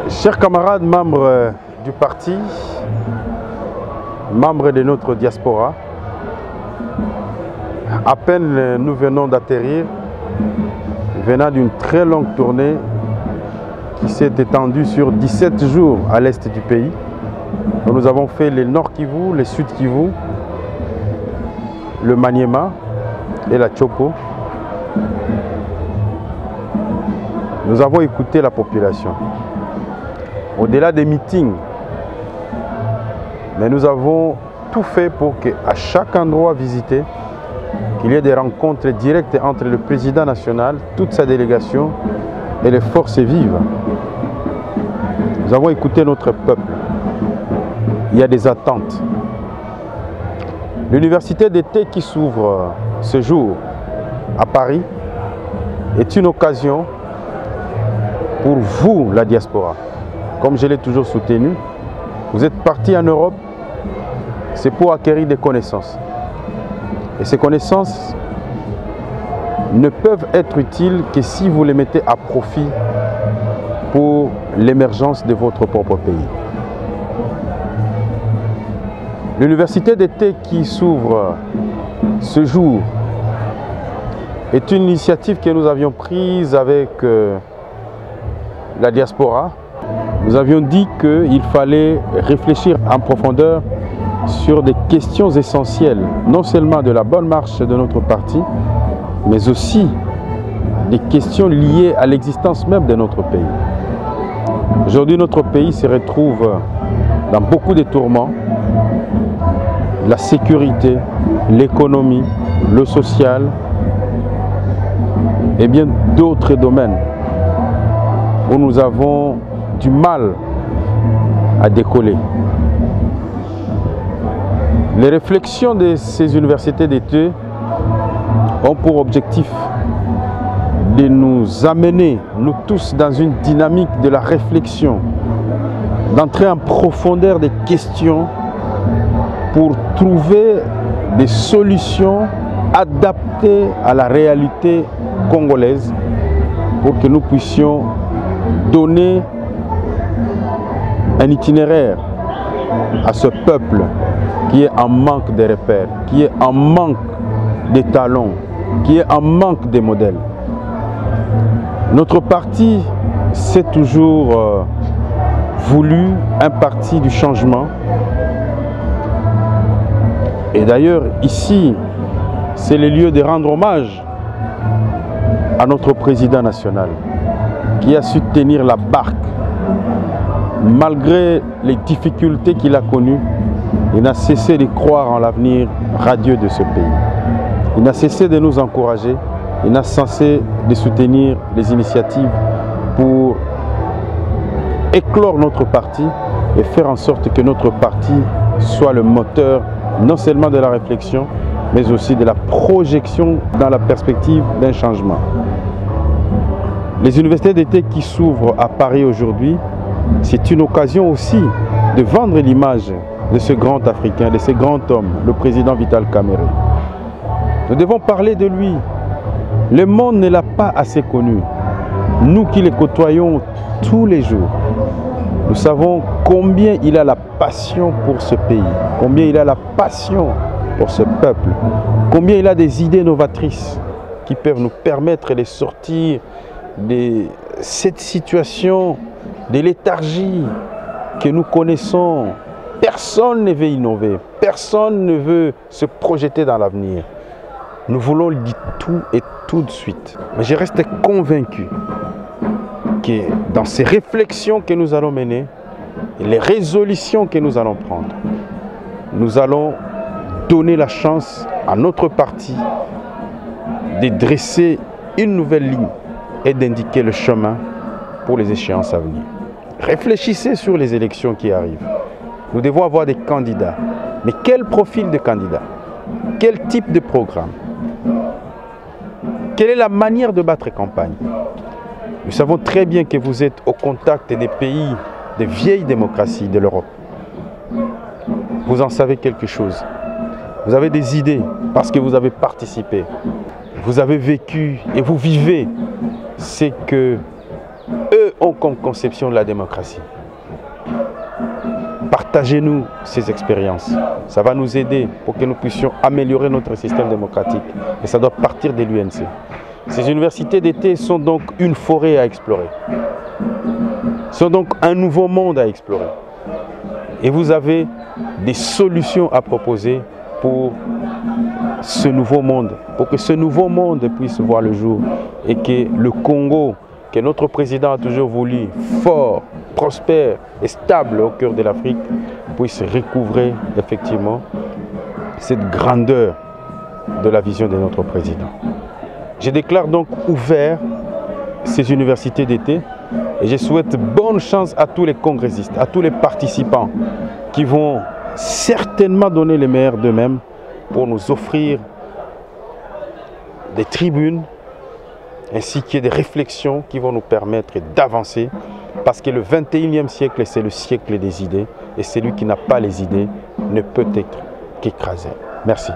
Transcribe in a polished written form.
Chers camarades, membres du parti, membres de notre diaspora, à peine nous venons d'atterrir, venant d'une très longue tournée qui s'est étendue sur 17 jours à l'est du pays. Nous avons fait le Nord Kivu, le Sud Kivu, le Maniema et la Chopo. Nous avons écouté la population. Au-delà des meetings, mais nous avons tout fait pour qu'à chaque endroit visité, qu'il y ait des rencontres directes entre le président national, toute sa délégation et les forces vives. Nous avons écouté notre peuple. Il y a des attentes. L'université d'été qui s'ouvre ce jour à Paris est une occasion pour vous, la diaspora. Comme je l'ai toujours soutenu, vous êtes partis en Europe, c'est pour acquérir des connaissances. Et ces connaissances ne peuvent être utiles que si vous les mettez à profit pour l'émergence de votre propre pays. L'université d'été qui s'ouvre ce jour est une initiative que nous avions prise avec la diaspora. Nous avions dit qu'il fallait réfléchir en profondeur sur des questions essentielles, non seulement de la bonne marche de notre parti, mais aussi des questions liées à l'existence même de notre pays. Aujourd'hui, notre pays se retrouve dans beaucoup de tourments. La sécurité, l'économie, le social et bien d'autres domaines où nous avons du mal à décoller. Les réflexions de ces universités d'été ont pour objectif de nous amener, nous tous, dans une dynamique de la réflexion, d'entrer en profondeur des questions pour trouver des solutions adaptées à la réalité congolaise pour que nous puissions donner un itinéraire à ce peuple qui est en manque de repères, qui est en manque de talents, qui est en manque de modèles. Notre parti s'est toujours voulu un parti du changement. Et d'ailleurs, ici, c'est le lieu de rendre hommage à notre président national qui a su tenir la barque. Malgré les difficultés qu'il a connues, il n'a cessé de croire en l'avenir radieux de ce pays. Il n'a cessé de nous encourager, il n'a cessé de soutenir les initiatives pour éclore notre parti et faire en sorte que notre parti soit le moteur non seulement de la réflexion, mais aussi de la projection dans la perspective d'un changement. Les universités d'été qui s'ouvrent à Paris aujourd'hui, c'est une occasion aussi de vendre l'image de ce grand Africain, de ce grand homme, le président Vital Kamerhe. Nous devons parler de lui. Le monde ne l'a pas assez connu. Nous qui le côtoyons tous les jours, nous savons combien il a la passion pour ce pays, combien il a la passion pour ce peuple, combien il a des idées novatrices qui peuvent nous permettre de sortir de cette situation de léthargie que nous connaissons. Personne ne veut innover, personne ne veut se projeter dans l'avenir. Nous voulons dire tout et tout de suite. Mais je reste convaincu que dans ces réflexions que nous allons mener, et les résolutions que nous allons prendre, nous allons donner la chance à notre parti de dresser une nouvelle ligne et d'indiquer le chemin pour les échéances à venir. Réfléchissez sur les élections qui arrivent. Nous devons avoir des candidats. Mais quel profil de candidat? Quel type de programme? Quelle est la manière de battre campagne? Nous savons très bien que vous êtes au contact des pays, des vieilles démocraties de l'Europe. Vous en savez quelque chose. Vous avez des idées parce que vous avez participé. Vous avez vécu et vous vivez ce que eux ont comme conception de la démocratie. Partagez-nous ces expériences. Ça va nous aider pour que nous puissions améliorer notre système démocratique. Et ça doit partir de l'UNC. Ces universités d'été sont donc une forêt à explorer. Sont donc un nouveau monde à explorer. Et vous avez des solutions à proposer pour ce nouveau monde, pour que ce nouveau monde puisse voir le jour et que le Congo, que notre président a toujours voulu, fort, prospère et stable au cœur de l'Afrique, puisse recouvrer effectivement cette grandeur de la vision de notre président. Je déclare donc ouvert ces universités d'été et je souhaite bonne chance à tous les congressistes, à tous les participants qui vont certainement donner le meilleur d'eux-mêmes pour nous offrir des tribunes ainsi que des réflexions qui vont nous permettre d'avancer parce que le 21e siècle, c'est le siècle des idées et celui qui n'a pas les idées ne peut être qu'écrasé. Merci.